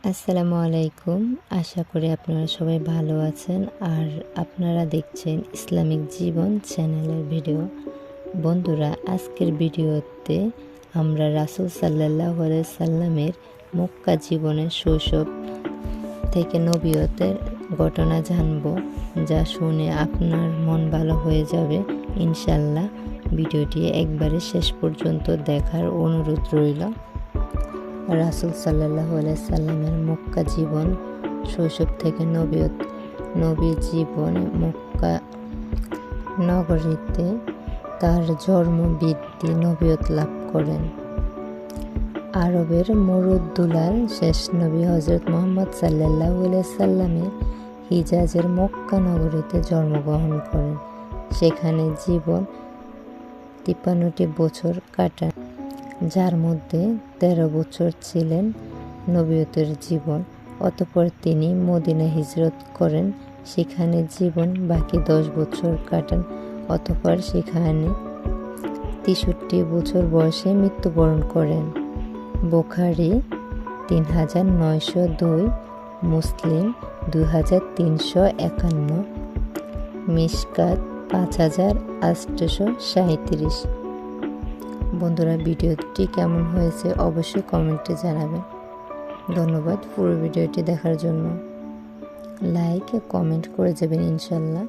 আসসালামু আলাইকুম। আশা করি আপনারা সবাই ভালো আছেন আর আপনারা দেখছেন ইসলামিক জীবন চ্যানেলের ভিডিও। বন্ধুরা, আজকের ভিডিওতে আমরা রাসূল সাল্লাল্লাহু আলাইহি সাল্লামের মক্কা জীবনের শৈশব থেকে নবুয়তের ঘটনা জানব, যা শুনে আপনার মন ভালো হয়ে যাবে ইনশাআল্লাহ। ভিডিওটি একবারে শেষ পর্যন্ত দেখার অনুরোধ রইল। রাসূল সাল্লাল্লাহু আলাইহি সাল্লামের মক্কা জীবন শৈশব থেকে নবুয়ত। নবী জীবনে মক্কা নগরীতে তার জন্ম বৃদ্ধি নবুয়ত লাভ করেন। আরবের মরুদ্দুলার শেষ নবী হযরত মুহাম্মদ সাল্লাল্লাহু আলাইহি সাল্লামে হিজাজের মক্কা নগরীতে জন্মগ্রহণ করেন। সেখানে জীবন 53টি বছর কাটান, যার মধ্যে 13 বছর ছিলেন নবুয়তের জীবন। অতঃপর তিনি মদিনা হিজরত করেন, সেখানে জীবন বাকি 10 বছর কাটান। অতঃপর সেখানে 63 বছর বয়সে মৃত্যুবরণ করেন। বুখারী 3902, মুসলিম 2351, মিশকাত 5837। বন্ধুরা, ভিডিওটি কেমন হয়েছে অবশ্যই কমেন্টে জানাবেন। ধন্যবাদ পুরো ভিডিওটি দেখার জন্য। লাইক কমেন্ট করে যাবেন ইনশাল্লাহ।